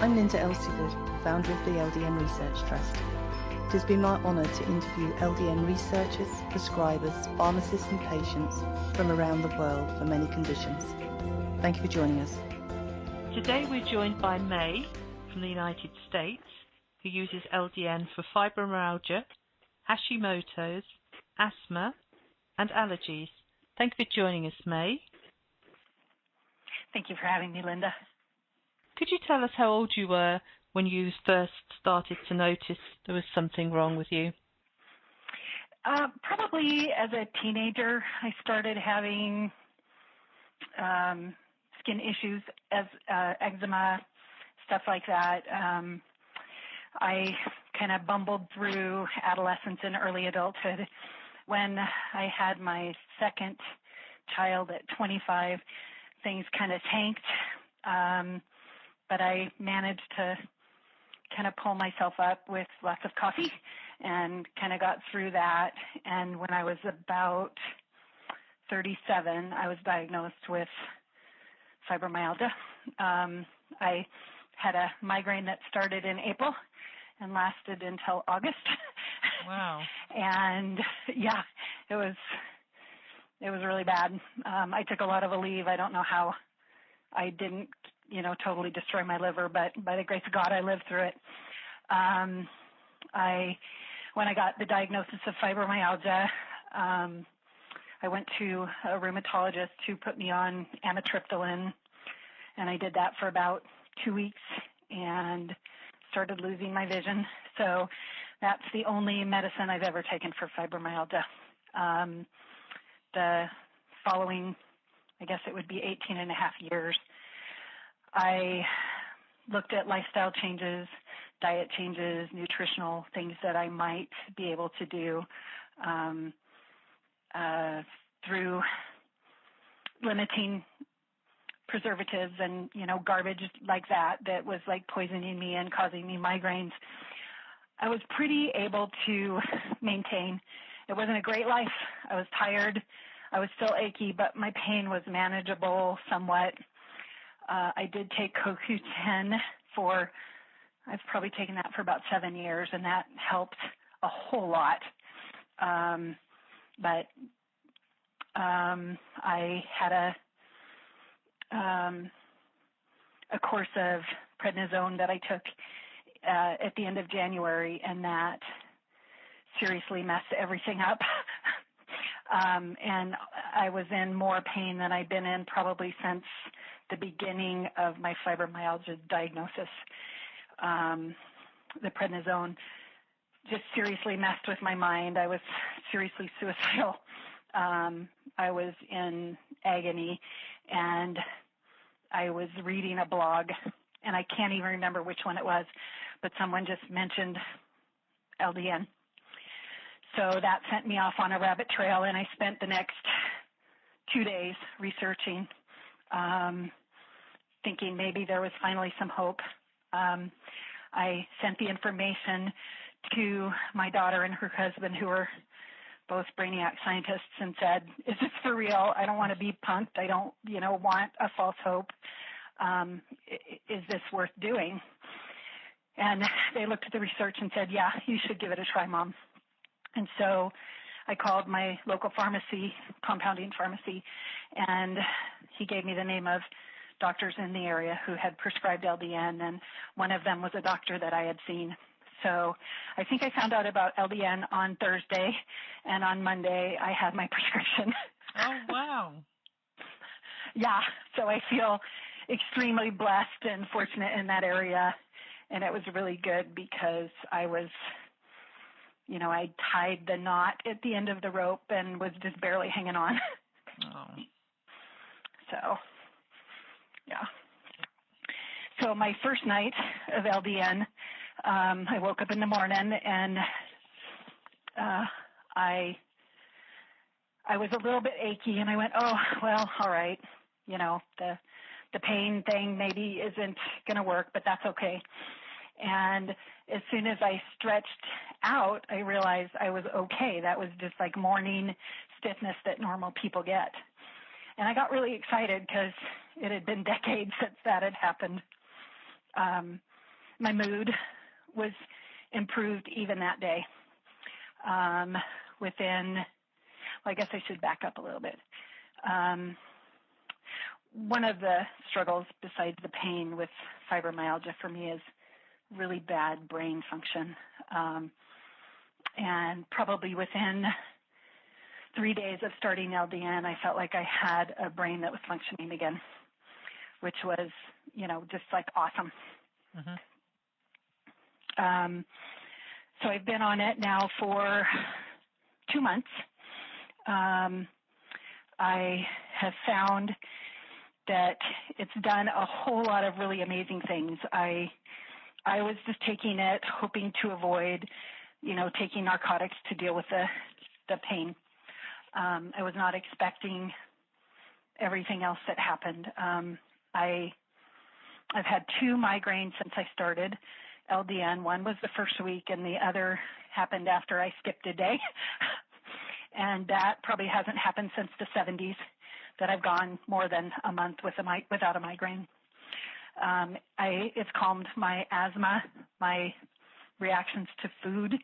I'm Linda Elseywood, founder of the LDN Research Trust. It has been my honour to interview LDN researchers, prescribers, pharmacists and patients from around the world for many conditions. Thank you for joining us. Today we're joined by May from the United States, who uses LDN for fibromyalgia, Hashimoto's, asthma and allergies. Thank you for joining us, May. Thank you for having me, Linda. Could you tell us how old you were when you first started to notice there was something wrong with you? Probably as a teenager, I started having skin issues, as eczema, stuff like that. I kind of bumbled through adolescence and early adulthood. When I had my second child at 25, things kind of tanked, but I managed to kind of pull myself up with lots of coffee and kind of got through that. And when I was about 37, I was diagnosed with fibromyalgia. I had a migraine that started in April and lasted until August. Wow. And yeah, it was really bad. I took a lot of a leave. I don't know how I didn't, totally destroy my liver, but by the grace of God, I lived through it. When I got the diagnosis of fibromyalgia, I went to a rheumatologist who put me on amitriptyline, and I did that for about 2 weeks and started losing my vision. So that's the only medicine I've ever taken for fibromyalgia. The following, I guess it would be 18 and a half years, I looked at lifestyle changes, diet changes, nutritional things that I might be able to do through limiting preservatives and, garbage like that was like poisoning me and causing me migraines. I was pretty able to maintain. It wasn't a great life. I was tired. I was still achy, but my pain was manageable somewhat. I did take CoQ10 I've probably taken that for about 7 years, and that helped a whole lot. But I had a course of prednisone that I took at the end of January, and that seriously messed everything up. And I was in more pain than I'd been in probably since the beginning of my fibromyalgia diagnosis. The prednisone just seriously messed with my mind. I was seriously suicidal. I was in agony, and I was reading a blog, and I can't even remember which one it was, but someone just mentioned LDN. So that sent me off on a rabbit trail, and I spent the next 2 days researching, thinking maybe there was finally some hope. I sent the information to my daughter and her husband, who are both brainiac scientists, and said, is this for real? I don't want to be punked. I don't, want a false hope. Is this worth doing? And they looked at the research and said, yeah, you should give it a try, Mom. And so I called my local pharmacy, compounding pharmacy, and he gave me the name of doctors in the area who had prescribed LDN, and one of them was a doctor that I had seen. So I think I found out about LDN on Thursday, and on Monday I had my prescription. Oh, wow. Yeah, so I feel extremely blessed and fortunate in that area, and it was really good because I was, I tied the knot at the end of the rope and was just barely hanging on. Oh. So, yeah. So my first night of LDN, I woke up in the morning and I was a little bit achy, and I went, oh, well, all right. The pain thing maybe isn't going to work, but that's okay. And as soon as I stretched out, I realized I was okay. That was just like morning stiffness that normal people get. And I got really excited because it had been decades since that had happened. my mood was improved even that day. I guess I should back up a little bit. One of the struggles besides the pain with fibromyalgia for me is really bad brain function. And probably within 3 days of starting LDN, I felt like I had a brain that was functioning again, which was, just like awesome. Mm-hmm. So I've been on it now for 2 months. I have found that it's done a whole lot of really amazing things. I was just taking it, hoping to avoid, taking narcotics to deal with the pain. I was not expecting everything else that happened. I've had 2 migraines since I started LDN. One was the first week, and the other happened after I skipped a day. And that probably hasn't happened since the 70s, that I've gone more than a month without a migraine. It's calmed my asthma, my reactions to food.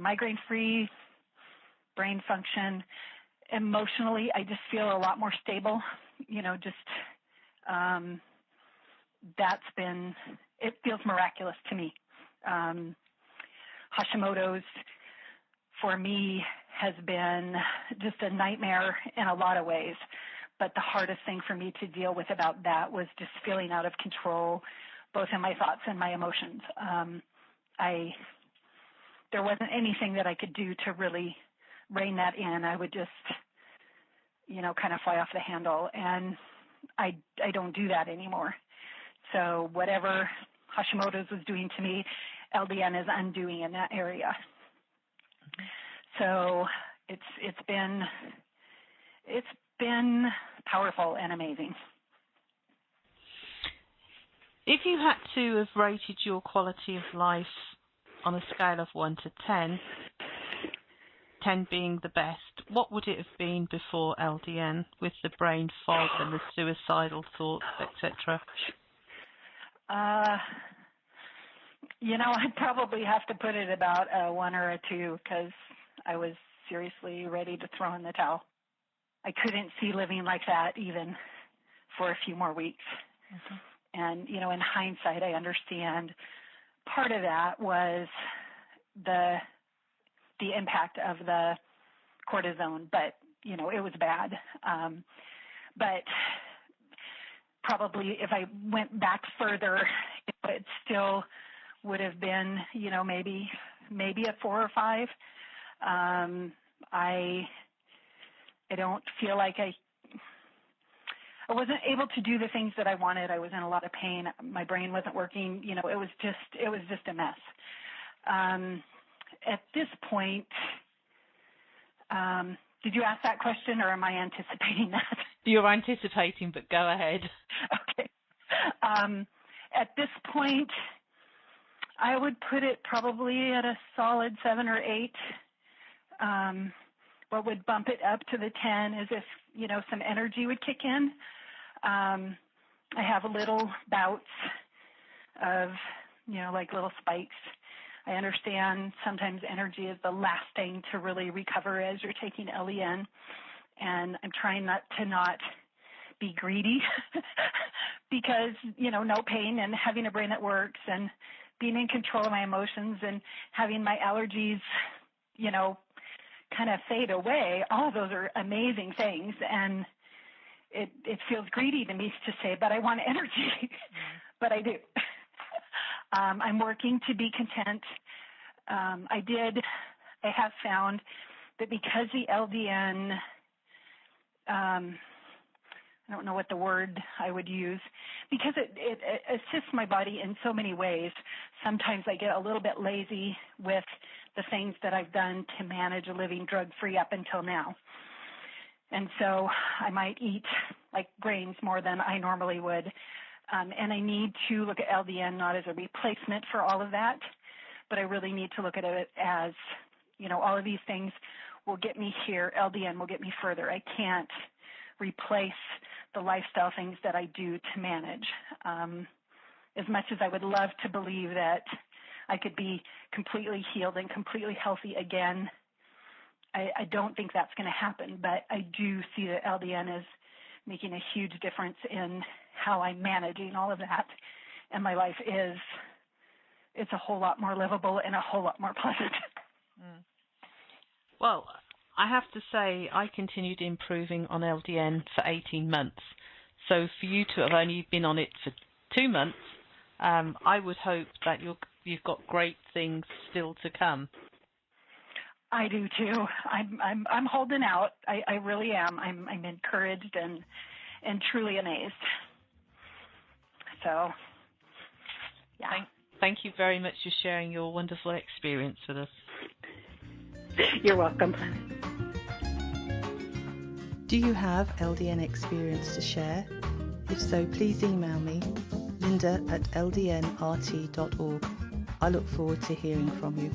Migraine-free, brain function. Emotionally, I just feel a lot more stable. It feels miraculous to me. Hashimoto's, for me, has been just a nightmare in a lot of ways. But the hardest thing for me to deal with about that was just feeling out of control, both in my thoughts and my emotions. There wasn't anything that I could do to really rein that in. I would just, kind of fly off the handle. And I don't do that anymore. So whatever Hashimoto's was doing to me, LDN is undoing in that area. So it's been powerful and amazing. If you had to have rated your quality of life on a scale of 1 to 10, 10 being the best, what would it have been before LDN, with the brain fog and the suicidal thoughts, etc.? I'd probably have to put it about a 1 or a 2, because I was seriously ready to throw in the towel. I couldn't see living like that even for a few more weeks. Mm-hmm. And, in hindsight, I understand part of that was the impact of the cortisone, but, it was bad. But probably if I went back further, it still would have been, maybe a 4 or 5. I don't feel like I wasn't able to do the things that I wanted. I was in a lot of pain. My brain wasn't working. It was just a mess. At this point, did you ask that question, or am I anticipating that? You're anticipating, but go ahead. Okay. At this point, I would put it probably at a solid 7 or 8. What would bump it up to the 10 is if, some energy would kick in. I have little bouts of, like little spikes. I understand sometimes energy is the last thing to really recover as you're taking LEN, and I'm trying not be greedy because, no pain and having a brain that works and being in control of my emotions and having my allergies, kind of fade away. All of those are amazing things, and it feels greedy to me to say, but I want energy, but I do. I'm working to be content. I have found that because the LDN, I don't know what the word I would use, because it assists my body in so many ways. Sometimes I get a little bit lazy with the things that I've done to manage living drug-free up until now. And so I might eat like grains more than I normally would. And I need to look at LDN not as a replacement for all of that, but I really need to look at it as, all of these things will get me here. LDN will get me further. I can't replace the lifestyle things that I do to manage. As much as I would love to believe that I could be completely healed and completely healthy again, I don't think that's going to happen. But I do see that LDN is making a huge difference in how I'm managing all of that. And my life it's a whole lot more livable and a whole lot more pleasant. Mm. Well, I have to say I continued improving on LDN for 18 months. So for you to have only been on it for 2 months, I would hope that you've got great things still to come. I do too. I'm holding out. I really am. I'm encouraged and truly amazed. So, yeah. Thank you very much for sharing your wonderful experience with us. You're welcome. Do you have LDN experience to share? If so, please email me, linda@ldnrt.org. I look forward to hearing from you.